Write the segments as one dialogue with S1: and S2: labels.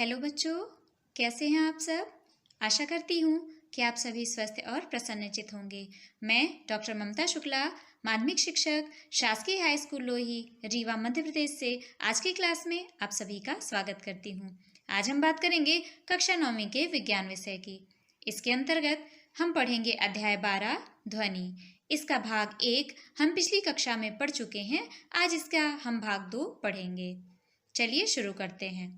S1: Hello बच्चों, कैसे हैं आप सब। आशा करती हूँ कि आप सभी स्वस्थ और प्रसन्नचित होंगे। मैं डॉक्टर ममता शुक्ला, माध्यमिक शिक्षक, शासकीय हाई स्कूल लोही, रीवा, मध्य प्रदेश से आज की क्लास में आप सभी का स्वागत करती हूँ। आज हम बात करेंगे कक्षा 9वीं के विज्ञान विषय की। इसके अंतर्गत हम पढ़ेंगे अध्याय 12 ध्वनि। इसका भाग 1 हम पिछली कक्षा में पढ़ चुके हैं। आज इसका हम भाग 2 पढ़ेंगे। चलिए शुरू करते हैं।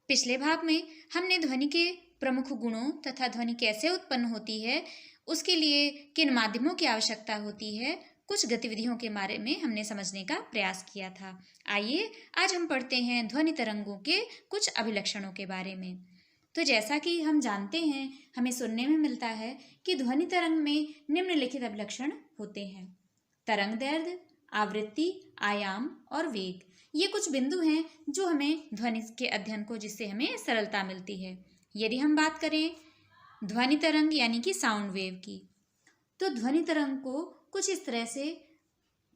S1: पिछले भाग में हमने ध्वनि के प्रमुख गुणों तथा ध्वनि कैसे उत्पन्न होती है, उसके लिए किन माध्यमों की आवश्यकता होती है, कुछ गतिविधियों के बारे में हमने समझने का प्रयास किया था। आइए आज हम पढ़ते हैं ध्वनि तरंगों के कुछ अभिलक्षणों के बारे में। तो जैसा कि हम जानते हैं, हमें सुनने में मिलता है कि ध्वनि तरंग में निम्नलिखित अभिलक्षण होते हैं: तरंग दैर्ध्य, आवृत्ति, आयाम और वेग। ये कुछ बिंदु हैं जो हमें ध्वनि के अध्ययन को जिससे हमें सरलता मिलती है। यदि हम बात करें ध्वनि तरंग यानी कि साउंड वेव की, तो ध्वनि तरंग को कुछ इस तरह से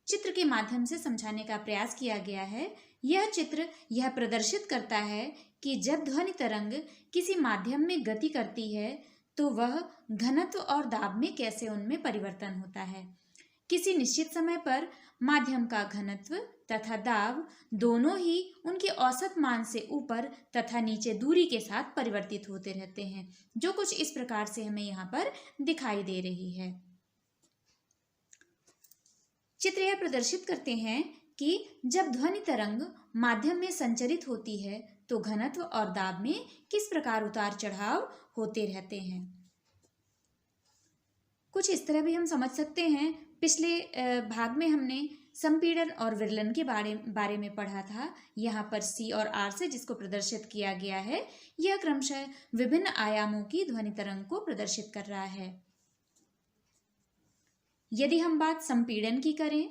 S1: चित्र के माध्यम से समझाने का प्रयास किया गया है। यह चित्र यह प्रदर्शित करता है कि जब ध्वनि तरंग किसी माध्यम में गति करती है तो वह घनत्व और दाब में कैसे उनमें परिवर्तन होता है। किसी निश्चित समय पर माध्यम का घनत्व तथा दाब दोनों ही उनके औसत मान से ऊपर तथा नीचे दूरी के साथ परिवर्तित होते रहते हैं, जो कुछ इस प्रकार से हमें यहाँ पर दिखाई दे रही है। चित्र यह प्रदर्शित करते हैं कि जब ध्वनि तरंग माध्यम में संचरित होती है तो घनत्व और दाब में किस प्रकार उतार चढ़ाव होते रहते हैं। कुछ इस तरह भी हम समझ सकते हैं। पिछले भाग में हमने संपीड़न और विरलन के बारे में पढ़ा था। यहाँ पर C और R से जिसको प्रदर्शित किया गया है, यह क्रमशः विभिन्न आयामों की ध्वनि तरंग को प्रदर्शित कर रहा है। यदि हम बात संपीड़न की करें,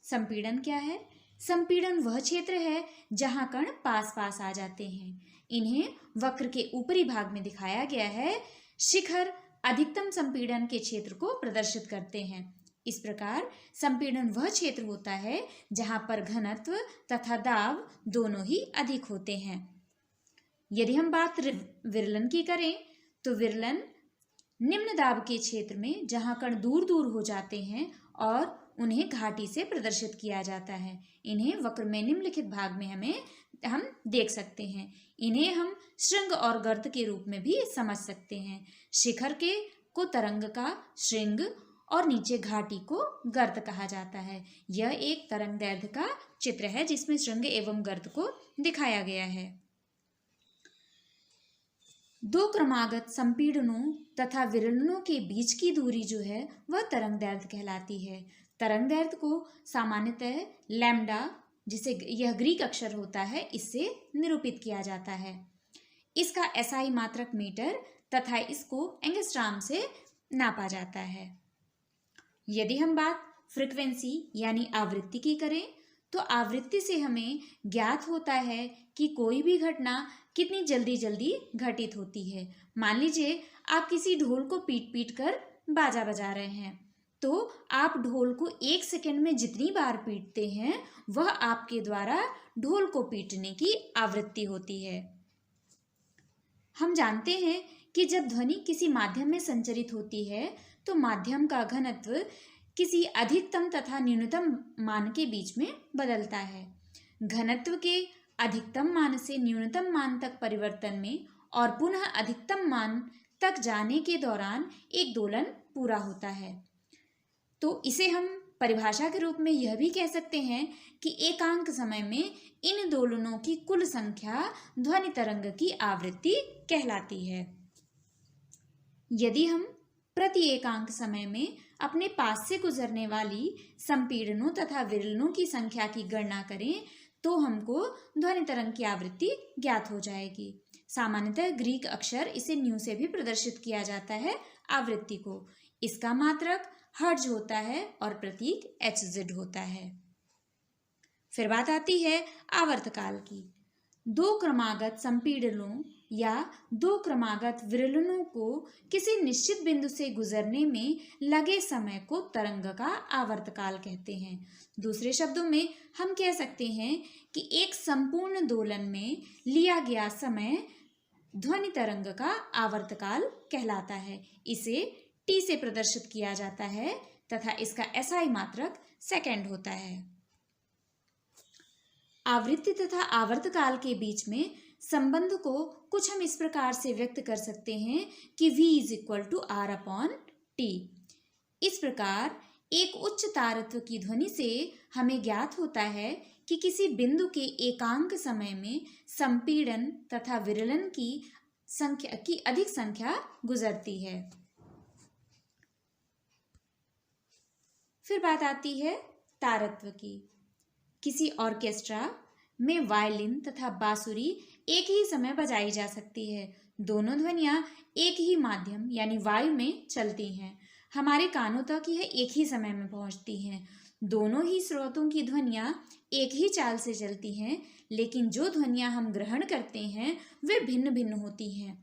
S1: संपीड़न क्या है? संपीड़न वह क्षेत्र है जहाँ कण पास पास आ जाते हैं। इन्हें वक्र के ऊपरी भाग में दिखाया गया है। शिखर अधिकतम संपीड़न के क्षेत्र को प्रदर्शित करते हैं। इस प्रकार संपीड़न वह क्षेत्र होता है जहां पर घनत्व तथा दाब दोनों ही अधिक होते हैं। यदि हम बात विरलन की करें, तो विरलन निम्न दाब के क्षेत्र में जहां कण दूर दूर हो जाते हैं और उन्हें घाटी से प्रदर्शित किया जाता है। इन्हें वक्र में निम्नलिखित भाग में हम देख सकते हैं। इन्हें हम श्रृंग और गर्त के रूप में भी समझ सकते हैं। शिखर को तरंग का श्रृंग और नीचे घाटी को गर्त कहा जाता है। यह एक तरंग दैर्ध्य का चित्र है जिसमें श्रृंग एवं गर्त को दिखाया गया है। दो क्रमागत संपीड़नों तथा विरलनों के बीच की दूरी जो है वह तरंग दैर्ध्य कहलाती है। तरंग दैर्ध्य को सामान्यतः लैम्डा, जिसे यह ग्रीक अक्षर होता है, इससे निरूपित किया जाता है। इसका SI मात्रक मीटर तथा इसको एंगस्ट्रॉम से नापा जाता है। यदि हम बात फ्रीक्वेंसी यानी आवृत्ति की करें, तो आवृत्ति से हमें ज्ञात होता है कि कोई भी घटना कितनी जल्दी जल्दी घटित होती है। मान लीजिए आप किसी ढोल को पीट पीट कर बाजा बजा रहे हैं, तो आप ढोल को 1 सेकंड में जितनी बार पीटते हैं वह आपके द्वारा ढोल को पीटने की आवृत्ति होती है। हम जानते हैं कि जब ध्वनि किसी माध्यम में संचरित होती है तो माध्यम का घनत्व किसी अधिकतम तथा न्यूनतम मान के बीच में बदलता है। घनत्व के अधिकतम मान से न्यूनतम मान तक परिवर्तन में और पुनः अधिकतम मान तक जाने के दौरान एक दोलन पूरा होता है। तो इसे हम परिभाषा के रूप में यह भी कह सकते हैं कि एकांक समय में इन दोलनों की कुल संख्या ध्वनि तरंग की आवृत्ति कहलाती है। यदि हम प्रति एकांक समय में अपने पास से गुजरने वाली संपीड़नों तथा विरलनों की संख्या की गणना करें तो हमको ध्वनि तरंग की आवृत्ति ज्ञात हो जाएगी। सामान्यतः ग्रीक अक्षर इसे न्यू से भी प्रदर्शित किया जाता है आवृत्ति को। इसका मात्रक हर्ट्ज होता है और प्रतीक HZ होता है। फिर बात आती है आवर्तकाल की। दो क्रमागत संपीड़नों या दो क्रमागत विरलनों को किसी निश्चित बिंदु से गुजरने में लगे समय को तरंग का आवर्तकाल कहते हैं। दूसरे शब्दों में हम कह सकते हैं कि एक संपूर्ण दोलन में लिया गया समय ध्वनि तरंग का आवर्तकाल कहलाता है। इसे टी से प्रदर्शित किया जाता है तथा इसका एसआई मात्रक सेकंड होता है। आवृत्ति तथा आवर्तकाल के बीच में संबंध को कुछ हम इस प्रकार से व्यक्त कर सकते हैं कि v is equal to r upon t. इस प्रकार एक उच्च तारत्व की ध्वनि से हमें ज्ञात होता है कि किसी बिंदु के एकांक समय में संपीड़न तथा विरलन की अधिक संख्या गुजरती है। फिर बात आती है तारत्व की। किसी ऑर्केस्ट्रा में वायलिन तथा बांसुरी एक ही समय बजाई जा सकती है। दोनों ध्वनियां एक ही माध्यम यानी वायु में चलती हैं। हमारे कानों तक यह एक ही समय में पहुंचती हैं। दोनों ही स्रोतों की ध्वनियां एक ही चाल से चलती हैं, लेकिन जो ध्वनियां हम ग्रहण करते हैं वे भिन्न भिन्न होती हैं।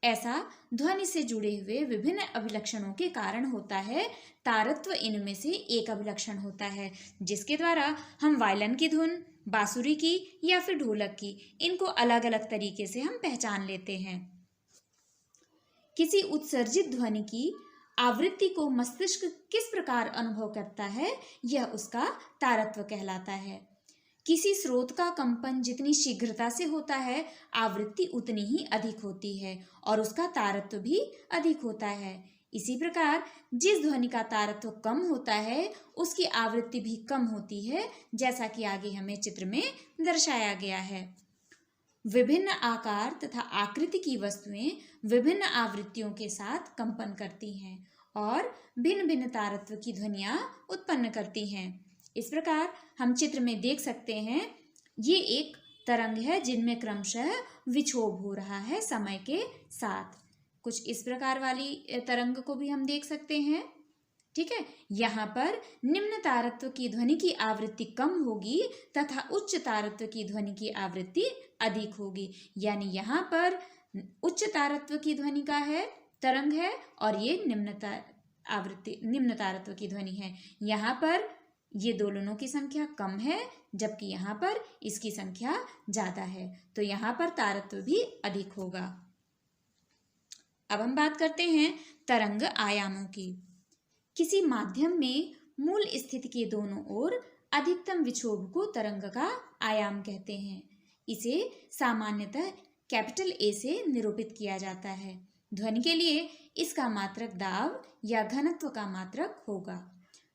S1: ऐसा ध्वनि से जुड़े हुए विभिन्न अभिलक्षणों के कारण होता है। तारत्व इनमें से एक अभिलक्षण होता है जिसके द्वारा हम वायलिन की धुन, बांसुरी की या फिर ढोलक की, इनको अलग अलग तरीके से हम पहचान लेते हैं। किसी उत्सर्जित ध्वनि की आवृत्ति को मस्तिष्क किस प्रकार अनुभव करता है, यह उसका तारत्व कहलाता है। किसी स्रोत का कंपन जितनी शीघ्रता से होता है, आवृत्ति उतनी ही अधिक होती है और उसका तारत्व भी अधिक होता है। इसी प्रकार जिस ध्वनि का तारत्व कम होता है, उसकी आवृत्ति भी कम होती है, जैसा कि आगे हमें चित्र में दर्शाया गया है। विभिन्न आकार तथा आकृति की वस्तुएं विभिन्न आवृत्तियों के साथ कंपन करती हैं और भिन्न भिन्न तारत्व की ध्वनियां उत्पन्न करती हैं। इस प्रकार हम चित्र में देख सकते हैं, ये एक तरंग है जिनमें क्रमशः विक्षोभ हो रहा है समय के साथ। कुछ इस प्रकार वाली तरंग को भी हम देख सकते हैं। ठीक है, यहाँ पर निम्न तारत्व की ध्वनि की आवृत्ति कम होगी तथा उच्च तारत्व की ध्वनि की आवृत्ति अधिक होगी। यानी यहाँ पर उच्च तारत्व की ध्वनि का है तरंग है और ये निम्न तारत्व की ध्वनि है। यहाँ पर ये दोनों की संख्या कम है, जबकि यहाँ पर इसकी संख्या ज्यादा है, तो यहाँ पर तारत्व भी अधिक होगा। अब हम बात करते हैं तरंग आयामों की। किसी माध्यम में मूल स्थिति के दोनों ओर अधिकतम विक्षोभ को तरंग का आयाम कहते हैं। इसे सामान्यतः कैपिटल ए से निरूपित किया जाता है। ध्वनि के लिए इसका मात्रक दाब या घनत्व का मात्रक होगा।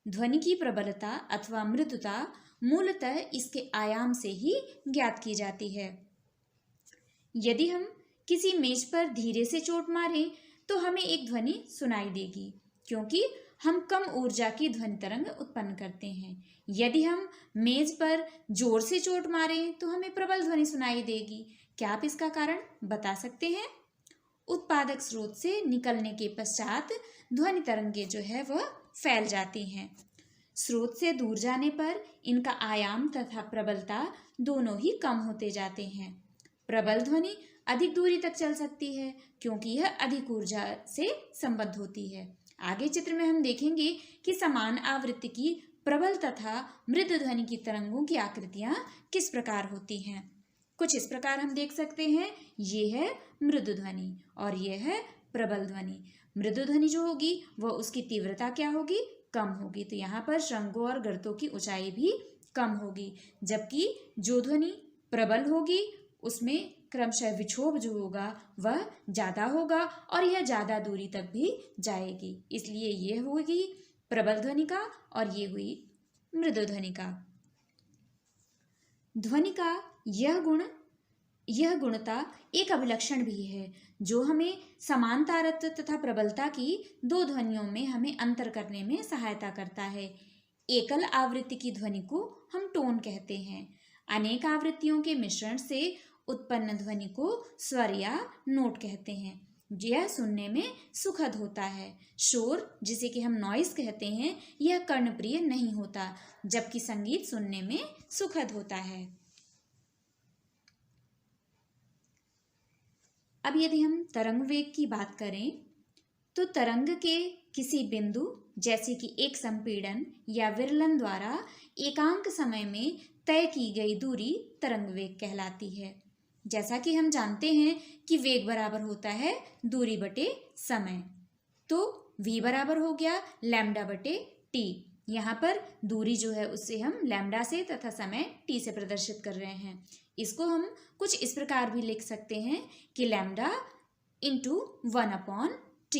S1: ध्वनि की प्रबलता अथवा मृदुता मूलतः इसके आयाम से ही ज्ञात की जाती है। यदि हम किसी मेज पर धीरे से चोट मारें तो हमें एक ध्वनि सुनाई देगी, क्योंकि हम कम ऊर्जा की ध्वनि तरंग उत्पन्न करते हैं। यदि हम मेज पर जोर से चोट मारें तो हमें प्रबल ध्वनि सुनाई देगी। क्या आप इसका कारण बता सकते हैं? उत्पादक स्रोत से निकलने के पश्चात ध्वनि तरंगे जो है वह फैल जाती हैं। स्रोत से दूर जाने पर इनका आयाम तथा प्रबलता दोनों ही कम होते जाते हैं। प्रबल ध्वनि अधिक दूरी तक चल सकती है क्योंकि यह अधिक ऊर्जा से संबद्ध होती है। आगे चित्र में हम देखेंगे कि समान आवृत्ति की प्रबल तथा मृद ध्वनि की तरंगों की आकृतियां किस प्रकार होती हैं। कुछ इस प्रकार हम देख सकते हैं, ये है मृदु ध्वनि और ये है प्रबल ध्वनि। मृदु ध्वनि जो होगी वह उसकी तीव्रता क्या होगी? कम होगी। तो यहाँ पर श्रृंगों और गर्तों की ऊंचाई भी कम होगी, जबकि जो ध्वनि प्रबल होगी उसमें क्रमशः विक्षोभ जो होगा वह ज्यादा होगा और यह ज्यादा दूरी तक भी जाएगी। इसलिए ये होगी प्रबल ध्वनि का और ये हुई मृदु ध्वनि का। ध्वनि का यह गुणता एक अभिलक्षण भी है जो हमें समान तारत्व तथा प्रबलता की दो ध्वनियों में हमें अंतर करने में सहायता करता है। एकल आवृत्ति की ध्वनि को हम टोन कहते हैं। अनेक आवृत्तियों के मिश्रण से उत्पन्न ध्वनि को स्वर या नोट कहते हैं। यह सुनने में सुखद होता है। शोर, जिसे कि हम नॉइस कहते हैं, यह कर्णप्रिय नहीं होता, जबकि संगीत सुनने में सुखद होता है। अब यदि हम तरंग वेग की बात करें तो तरंग के किसी बिंदु जैसे कि एक संपीड़न या विरलन द्वारा एकांक समय में तय की गई दूरी तरंग वेग कहलाती है। जैसा कि हम जानते हैं कि वेग बराबर होता है दूरी बटे समय, तो v बराबर हो गया लैम्डा बटे t। यहाँ पर दूरी जो है उससे हम लैम्डा से तथा समय t से प्रदर्शित कर रहे हैं। इसको हम कुछ इस प्रकार भी लिख सकते हैं कि लैम्डा इंटू 1/t।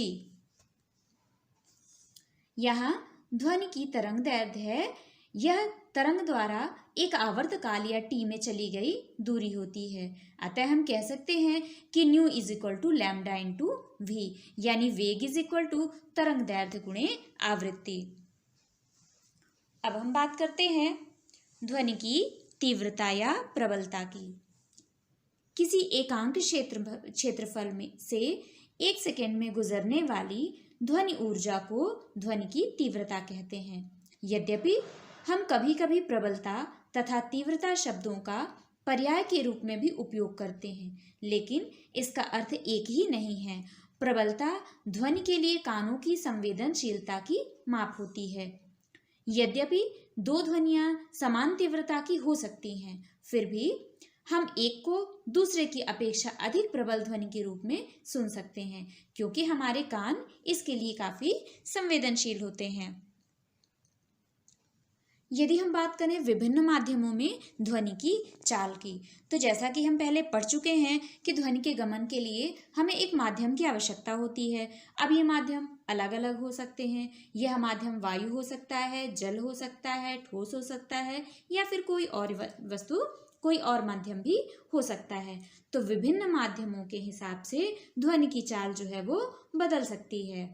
S1: यहाँ ध्वनि की तरंग दैर्ध्य है, यह तरंग द्वारा एक आवर्तकाल या टी में चली गई दूरी होती है। अतः हम कह सकते हैं कि nu is equal to lambda into v, यानी वेग इज इक्वल टू तरंग दैर्ध्य गुणे आवृत्ति। अब हम बात करते हैं ध्वनि की तीव्रता या प्रबलता की। किसी एकांक क्षेत्रफल में से 1 सेकेंड में गुजरने वाली ध्वनि ऊर्जा को ध्वनि की तीव्रता कहते हैं। यद्यपि हम कभी कभी प्रबलता तथा तीव्रता शब्दों का पर्याय के रूप में भी उपयोग करते हैं, लेकिन इसका अर्थ एक ही नहीं है। प्रबलता ध्वनि के लिए कानों की संवेदनशीलता की माप होती है। यद्यपि दो ध्वनियां समान तीव्रता की हो सकती हैं, फिर भी हम एक को दूसरे की अपेक्षा अधिक प्रबल ध्वनि के रूप में सुन सकते हैं, क्योंकि हमारे कान इसके लिए काफी संवेदनशील होते हैं। यदि हम बात करें विभिन्न माध्यमों में ध्वनि की चाल की, तो जैसा कि हम पहले पढ़ चुके हैं कि ध्वनि के गमन के लिए हमें एक माध्यम की आवश्यकता होती है। अब ये माध्यम अलग अलग हो सकते हैं। यह माध्यम वायु हो सकता है, जल हो सकता है, ठोस हो सकता है, या फिर कोई और वस्तु, कोई और माध्यम भी हो सकता है। तो विभिन्न माध्यमों के हिसाब से ध्वनि की चाल जो है वो बदल सकती है।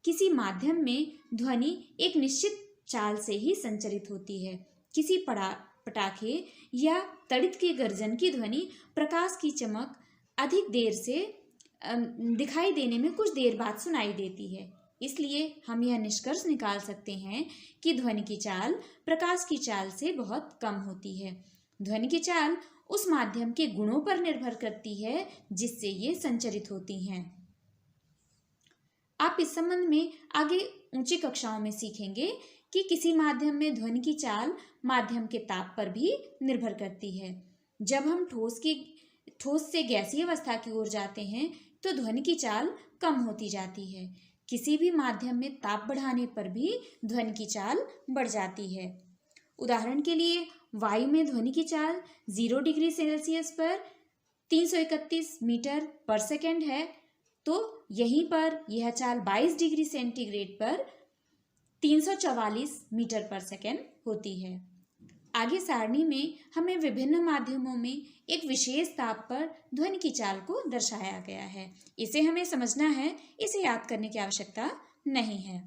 S1: किसी माध्यम में ध्वनि एक निश्चित चाल से ही संचरित होती है। किसी पटाखे या तड़ित के गर्जन की ध्वनि प्रकाश की चमक अधिक देर से दिखाई देने में कुछ देर बाद सुनाई देती है। इसलिए हम यह निष्कर्ष निकाल सकते हैं कि ध्वनि की चाल प्रकाश की चाल से बहुत कम होती है। ध्वनि की चाल उस माध्यम के गुणों पर निर्भर करती है जिससे ये संचरित होती हैं। आप इस संबंध में आगे ऊंची कक्षाओं में सीखेंगे कि किसी माध्यम में ध्वनि की चाल माध्यम के ताप पर भी निर्भर करती है। जब हम ठोस से गैसीय अवस्था की ओर जाते हैं तो ध्वनि की चाल कम होती जाती है। किसी भी माध्यम में ताप बढ़ाने पर भी ध्वनि की चाल बढ़ जाती है। उदाहरण के लिए वायु में ध्वनि की चाल 0 डिग्री सेल्सियस पर 331 मीटर पर सेकेंड है, तो यहीं पर यह चाल 22 डिग्री सेंटीग्रेड पर 344 मीटर पर सेकेंड होती है। आगे सारणी में हमें विभिन्न माध्यमों में एक विशेष ताप पर ध्वनि की चाल को दर्शाया गया है। इसे हमें समझना है, इसे याद करने की आवश्यकता नहीं है।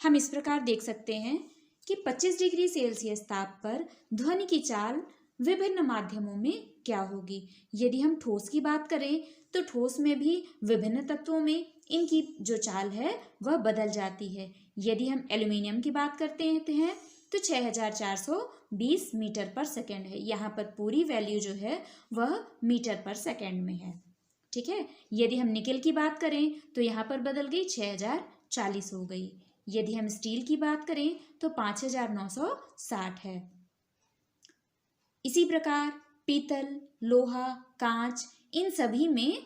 S1: हम इस प्रकार देख सकते हैं कि 25 डिग्री सेल्सियस ताप पर ध्वनि की चाल विभिन्न माध्यमों में क्या होगी। यदि हम ठोस की बात करें तो ठोस में भी विभिन्न तत्वों में इनकी जो चाल है वह बदल जाती है। यदि हम एल्यूमिनियम की बात करते हैं तो 6420 मीटर पर सेकेंड है। यहाँ पर पूरी वैल्यू जो है वह मीटर पर सेकेंड में है। ठीक है। यदि हम निकेल की बात करें तो यहाँ पर बदल गई 6040 हो गई। यदि हम स्टील की बात करें तो 5960 है। इसी प्रकार पीतल, लोहा, कांच, इन सभी में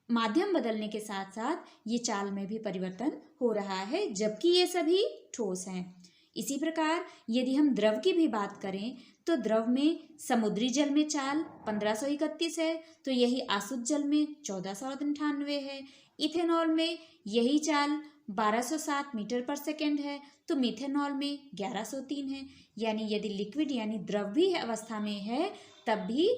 S1: माध्यम बदलने के साथ साथ ये चाल में भी परिवर्तन हो रहा है, जबकि ये सभी ठोस हैं। इसी प्रकार यदि हम द्रव की भी बात करें तो द्रव में समुद्री जल में चाल 1531 है, तो यही आसुत जल में 1498 है। इथेनॉल में यही चाल 1207 मीटर पर सेकेंड है, तो मिथेनॉल में 1103 है। यानी यदि लिक्विड यानी द्रव्य अवस्था में है तब भी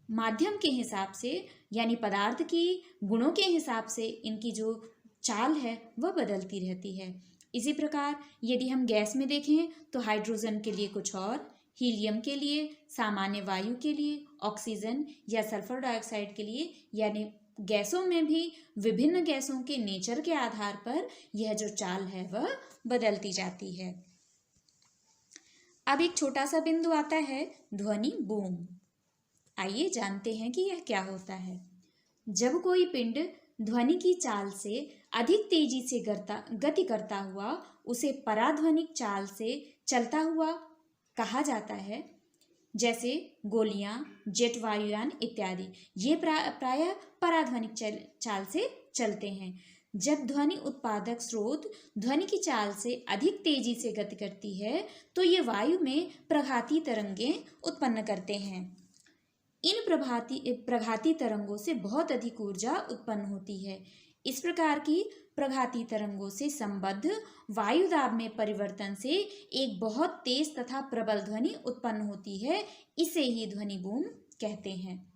S1: माध्यम के हिसाब से यानी पदार्थ की गुणों के हिसाब से इनकी जो चाल है वह बदलती रहती है। इसी प्रकार यदि हम गैस में देखें तो हाइड्रोजन के लिए कुछ और, हीलियम के लिए, सामान्य वायु के लिए, ऑक्सीजन या सल्फर डाइऑक्साइड के लिए, यानी गैसों में भी विभिन्न गैसों के नेचर के आधार पर यह जो चाल है वह बदलती जाती है। अब एक छोटा सा बिंदु आता है ध्वनि बूम। आइए जानते हैं कि यह क्या होता है। जब कोई पिंड ध्वनि की चाल से अधिक तेजी से गति करता हुआ उसे पराध्वनिक चाल से चलता हुआ कहा जाता है। जैसे गोलियां, जेट वायुयान इत्यादि। ये प्रायः पराध्वनिक चाल से चलते हैं। जब ध्वनि उत्पादक स्रोत ध्वनि की चाल से अधिक तेजी से गति करती है तो ये वायु में प्रघाती तरंगें उत्पन्न करते हैं। इन प्रघाती तरंगों से बहुत अधिक ऊर्जा उत्पन्न होती है। इस प्रकार की प्रघाती तरंगों से संबद्ध वायु दाब में परिवर्तन से एक बहुत तेज तथा प्रबल ध्वनि उत्पन्न होती है। इसे ही ध्वनि बूम कहते हैं।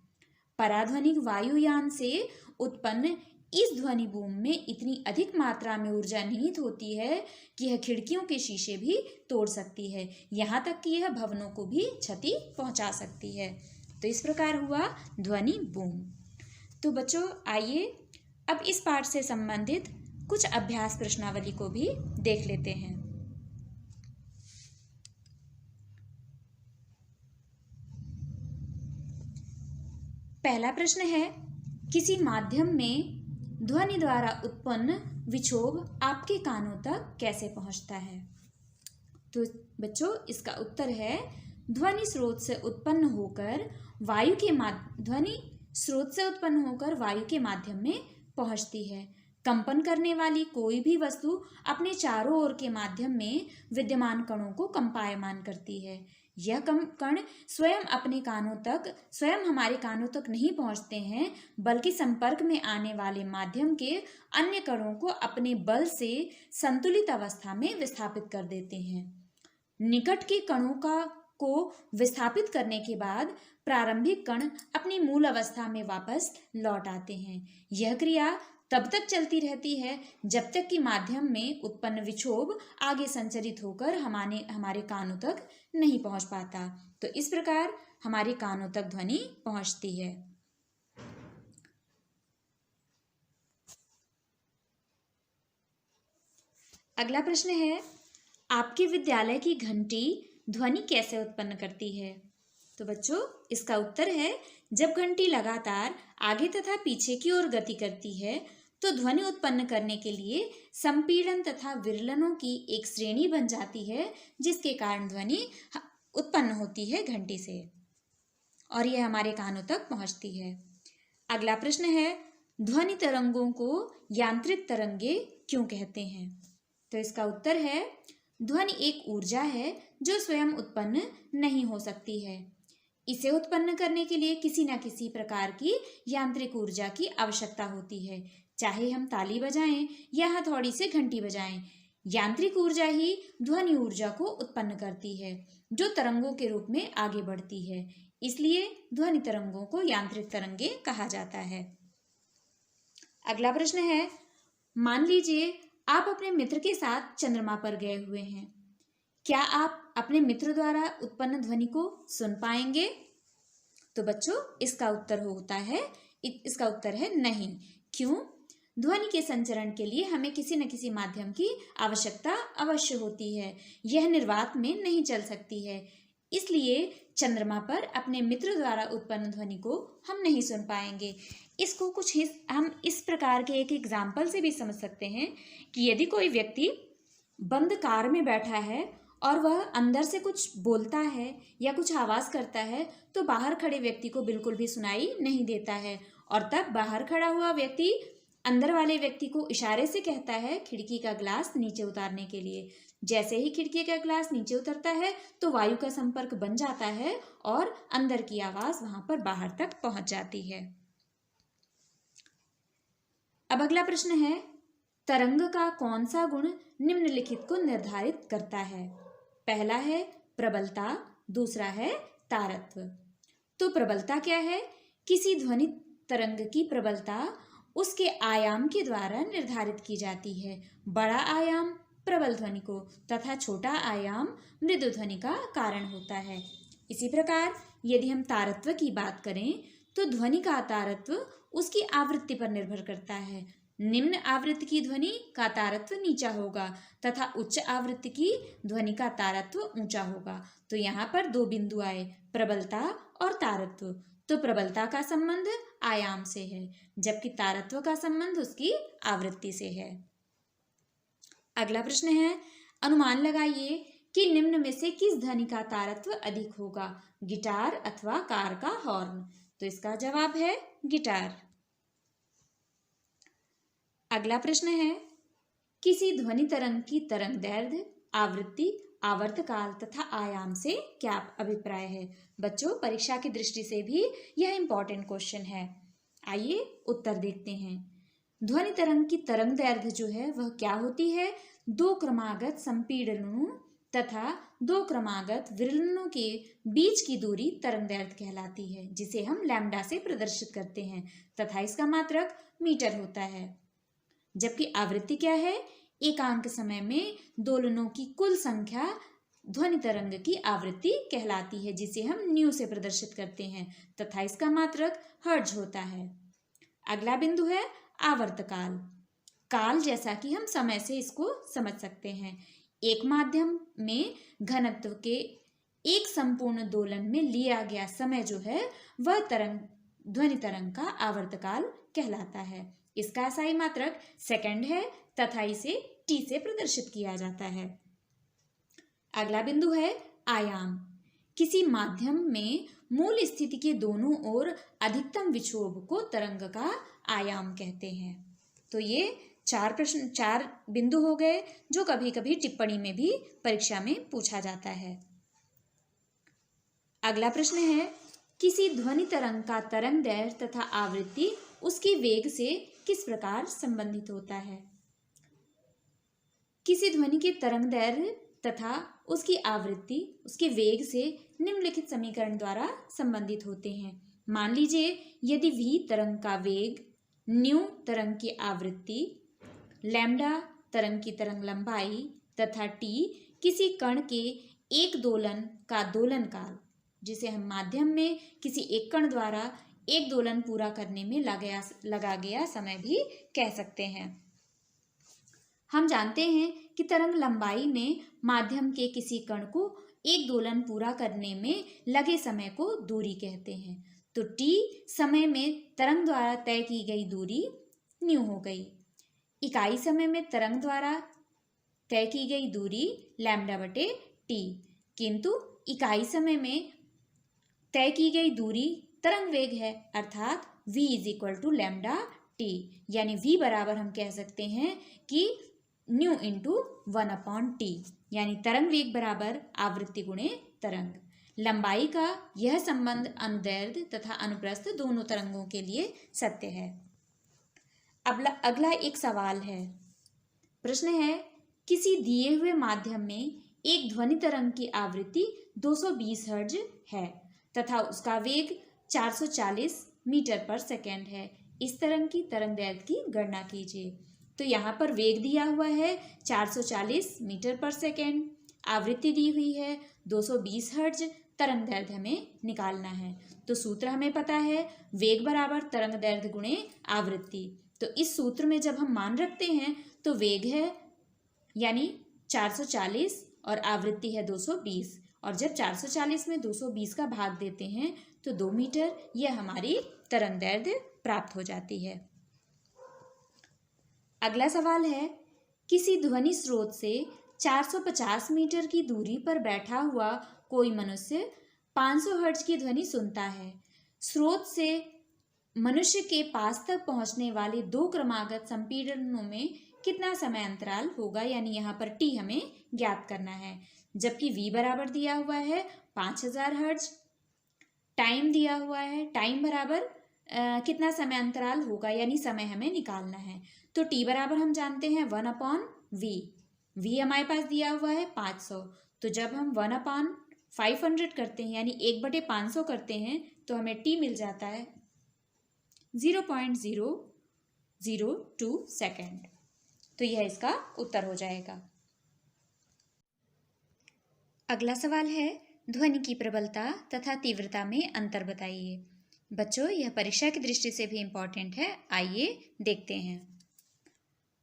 S1: पराध्वनिक वायुयान से उत्पन्न इस ध्वनि बूम में इतनी अधिक मात्रा में ऊर्जा निहित होती है कि यह खिड़कियों के शीशे भी तोड़ सकती है, यहाँ तक कि यह भवनों को भी क्षति पहुंचा सकती है। तो इस प्रकार हुआ ध्वनि बूम। तो बच्चों, आइए अब इस पाठ से संबंधित कुछ अभ्यास प्रश्नावली को भी देख लेते हैं। पहला प्रश्न है, किसी माध्यम में ध्वनि द्वारा उत्पन्न विक्षोभ आपके कानों तक कैसे पहुंचता है? तो बच्चों, इसका उत्तर है ध्वनि स्रोत से उत्पन्न होकर वायु के माध्यम में पहुंचती है। कंपन करने वाली कोई भी वस्तु अपने चारों ओर के माध्यम में विद्यमान कणों को कंपायमान करती है। यह कण स्वयं हमारे कानों तक नहीं पहुंचते हैं, बल्कि संपर्क में आने वाले माध्यम के अन्य कणों को अपने बल से संतुलित अवस्था में विस्थापित कर देते हैं। निकट के कणों को विस्थापित करने के बाद प्रारंभिक कण अपनी मूल अवस्था में वापस लौट आते हैं। यह क्रिया तब तक चलती रहती है जब तक कि माध्यम में उत्पन्न विक्षोभ आगे संचरित होकर हमारे कानों तक नहीं पहुंच पाता। तो इस प्रकार हमारे कानों तक ध्वनि पहुंचती है। अगला प्रश्न है, आपके विद्यालय की घंटी ध्वनि कैसे उत्पन्न करती है? तो बच्चों, इसका उत्तर है जब घंटी लगातार आगे तथा पीछे की ओर गति करती है तो ध्वनि उत्पन्न करने के लिए संपीड़न तथा विरलनों की एक श्रेणी बन जाती है, जिसके कारण ध्वनि उत्पन्न होती है घंटी से और यह हमारे कानों तक पहुंचती है। अगला प्रश्न है, ध्वनि तरंगों को यांत्रिक तरंगे क्यों कहते हैं? तो इसका उत्तर है ध्वनि एक ऊर्जा है जो स्वयं उत्पन्न नहीं हो सकती है। इसे उत्पन्न करने के लिए किसी न किसी प्रकार की यांत्रिक ऊर्जा की आवश्यकता होती है, चाहे हम ताली बजाएं या हथौड़ी से घंटी बजाएं। यांत्रिक ऊर्जा ही ध्वनि ऊर्जा को उत्पन्न करती है, जो तरंगों के रूप में आगे बढ़ती है। इसलिए ध्वनि तरंगों को यांत्रिक तरंगे कहा जाता है। अगला प्रश्न है, मान लीजिए आप अपने मित्र के साथ चंद्रमा पर गए हुए हैं। क्या आप अपने मित्र द्वारा उत्पन्न ध्वनि को सुन पाएंगे? तो बच्चों, इसका उत्तर है नहीं। क्यों? ध्वनि के संचरण के लिए हमें किसी न किसी माध्यम की आवश्यकता अवश्य होती है। यह निर्वात में नहीं चल सकती है। इसलिए चंद्रमा पर अपने मित्र द्वारा उत्पन्न ध्वनि को हम नहीं सुन पाएंगे। इसको हम इस प्रकार के एक एग्जाम्पल से भी समझ सकते हैं कि यदि कोई व्यक्ति बंद कार में बैठा है और वह अंदर से कुछ बोलता है या कुछ आवाज़ करता है तो बाहर खड़े व्यक्ति को बिल्कुल भी सुनाई नहीं देता है, और तब बाहर खड़ा हुआ व्यक्ति अंदर वाले व्यक्ति को इशारे से कहता है खिड़की का ग्लास नीचे उतारने के लिए। जैसे ही खिड़की का ग्लास नीचे उतरता है तो वायु का संपर्क बन जाता है और अंदर की आवाज़ वहां पर बाहर तक पहुंच जाती है। अब अगला प्रश्न है, तरंग का कौन सा गुण निम्नलिखित को निर्धारित करता है? पहला है प्रबलता, दूसरा है तारत्व। तो प्रबलता क्या है? किसी ध्वनि तरंग की प्रबलता उसके आयाम के द्वारा निर्धारित की जाती है। बड़ा आयाम प्रबल ध्वनि को तथा छोटा आयाम मृदु ध्वनि का कारण होता है। इसी प्रकार यदि हम तारत्व की बात करें तो ध्वनि का तारत्व उसकी आवृत्ति पर निर्भर करता है। निम्न आवृत्ति की ध्वनि का तारत्व नीचा होगा तथा उच्च आवृत्ति की ध्वनि का तारत्व ऊंचा होगा। तो यहाँ पर दो बिंदु आए, प्रबलता और तारत्व। तो प्रबलता का संबंध आयाम से है, जबकि तारत्व का संबंध उसकी आवृत्ति से है। अगला प्रश्न है, अनुमान लगाइए कि निम्न में से किस ध्वनि का तारत्व अधिक होगा, गिटार अथवा कार का हॉर्न। तो इसका जवाब है गिटार। अगला प्रश्न है, किसी ध्वनि तरंग की तरंग दैर्ध्य, आवृत्ति, आवर्तकाल तथा आयाम से क्या अभिप्राय है। बच्चों, परीक्षा की दृष्टि से भी यह इंपॉर्टेंट क्वेश्चन है। आइए उत्तर देखते हैं। ध्वनि तरंग की तरंग दैर्ध्य जो है वह क्या होती है, दो क्रमागत संपीड़नों तथा दो क्रमागत विरलनों के बीच की दूरी तरंग दैर्ध्य कहलाती है, जिसे हम लैम्डा से प्रदर्शित करते हैं तथा इसका मात्रक मीटर होता है। जबकि आवृत्ति क्या है, एकांक समय में दोलनों की कुल संख्या ध्वनि तरंग की आवृत्ति कहलाती है, जिसे हम न्यू से प्रदर्शित करते हैं तथा इसका मात्रक हर्ट्ज होता है। अगला बिंदु है आवर्तकाल। काल जैसा कि हम समय से इसको समझ सकते हैं। एक माध्यम में घनत्व के एक संपूर्ण दोलन में लिया गया समय जो है वह ध्वनि तरंग का आवर्तकाल कहलाता है। इसका SI मात्रक सेकंड है तथा इसे T से प्रदर्शित किया जाता है। अगला बिंदु है आयाम। किसी माध्यम में मूल स्थिति के दोनों ओर अधिकतम विक्षोभ को तरंग का आयाम कहते हैं। तो ये चार बिंदु हो गए जो कभी कभी टिप्पणी में भी परीक्षा में पूछा जाता है। अगला प्रश्न है, किसी ध्वनि तरंग का तरंग दैर्ध्य तथा आवृत्ति उसकी वेग से किस प्रकार संबंधित होता है। किसी ध्वनि के तरंग दैर्ध्य तथा उसकी आवृत्ति उसके वेग से निम्नलिखित समीकरण द्वारा संबंधित होते हैं। मान लीजिए यदि v तरंग का वेग, न्यू तरंग की आवृत्ति, लैम्डा तरंग की तरंग लंबाई तथा t किसी कण के एक दोलन का दोलन काल, जिसे हम माध्यम में किसी एक कण द्वारा एक दोलन पूरा करने में लगा गया समय भी कह सकते हैं। हम जानते हैं कि तरंग लंबाई में माध्यम के किसी कण को एक दोलन पूरा करने में लगे समय को दूरी कहते हैं। तो t समय में तरंग द्वारा तय की गई दूरी न्यू हो गई। इकाई समय में तरंग द्वारा तय की गई दूरी लैम्डा बटे t, किंतु इकाई समय में तय की गई दूरी तरंग वेग है, अर्थात v = लैम्डा t, यानी v बराबर हम कह सकते हैं कि न्यू इंटू 1/t, यानी तरंग वेग बराबर आवृत्ति गुणे तरंग। लंबाई का यह संबंध अनुदैर्ध्य तथा अनुप्रस्थ दोनों तरंगों के लिए सत्य है। अगला एक सवाल है। प्रश्न है, किसी दिए हुए माध्यम में एक ध्वनि तरंग की आवृत्ति 220 हर्ट्ज है तथा उसका वेग 440 मीटर पर सेकेंड है। इस तरंग की तरंग दैर्ध्य की गणना कीजिए। तो यहाँ पर वेग दिया हुआ है 440 मीटर पर सेकेंड, आवृत्ति दी हुई है 220 हर्ट्ज, तरंग दैर्ध्य हमें निकालना है। तो सूत्र हमें पता है, वेग बराबर तरंग दैर्ध्य गुणे आवृत्ति। तो इस सूत्र में जब हम मान रखते हैं तो वेग है यानी 440 और आवृत्ति है 220, और जब 440 में 220 का भाग देते हैं तो 2 मीटर, यह हमारी तरंग दैर्ध्य प्राप्त हो जाती है। अगला सवाल है, किसी ध्वनि स्रोत से 450 मीटर की दूरी पर बैठा हुआ कोई मनुष्य 500 हर्ट्ज की ध्वनि सुनता है। स्रोत से मनुष्य के पास तक पहुंचने वाले दो क्रमागत संपीड़नों में कितना समय अंतराल होगा, यानी यहाँ पर t हमें ज्ञात करना है। जबकि v बराबर दिया हुआ है 5000 हर्ट्ज, टाइम दिया हुआ है, टाइम बराबर कितना समय अंतराल होगा, यानी समय हमें निकालना है। तो t बराबर हम जानते हैं 1/v, v हमारे पास दिया हुआ है 500। तो जब हम 1/500 करते हैं यानी 1/500 करते हैं तो हमें t मिल जाता है 0.002 सेकेंड। तो यह इसका उत्तर हो जाएगा। अगला सवाल है, ध्वनि की प्रबलता तथा तीव्रता में अंतर बताइए। बच्चों, यह परीक्षा की दृष्टि से भी इम्पोर्टेंट है। आइए देखते हैं।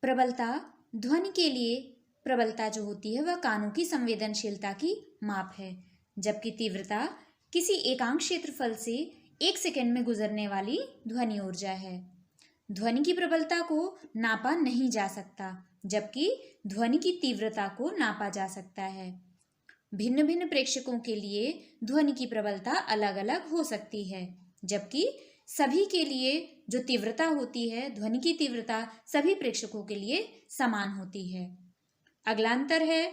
S1: प्रबलता, ध्वनि के लिए प्रबलता जो होती है वह कानों की संवेदनशीलता की माप है, जबकि तीव्रता किसी एकांक क्षेत्रफल से 1 सेकंड में गुजरने वाली ध्वनि ऊर्जा है। ध्वनि की प्रबलता को नापा नहीं जा सकता, जबकि ध्वनि की तीव्रता को नापा जा सकता है। भिन्न भिन्न प्रेक्षकों के लिए ध्वनि की प्रबलता अलग अलग हो सकती है, जबकि सभी के लिए जो तीव्रता होती है, ध्वनि की तीव्रता सभी प्रेक्षकों के लिए समान होती है। अगला अंतर है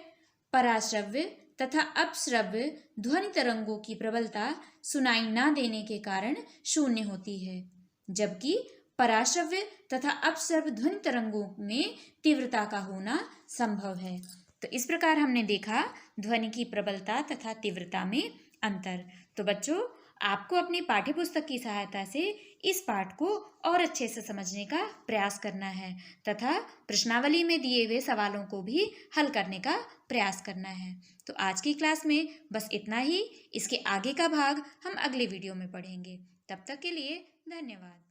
S1: पराश्रव्य तथा अपश्रव्य ध्वनि तरंगों की प्रबलता सुनाई ना देने के कारण शून्य होती है, जबकि पराश्रव्य तथा अपश्रव्य ध्वनि तरंगों में तीव्रता का होना संभव है। तो इस प्रकार हमने देखा ध्वनि की प्रबलता तथा तीव्रता में अंतर। तो बच्चों, आपको अपनी पाठ्य पुस्तक की सहायता से इस पाठ को और अच्छे से समझने का प्रयास करना है तथा प्रश्नावली में दिए हुए सवालों को भी हल करने का प्रयास करना है। तो आज की क्लास में बस इतना ही। इसके आगे का भाग हम अगले वीडियो में पढ़ेंगे। तब तक के लिए धन्यवाद।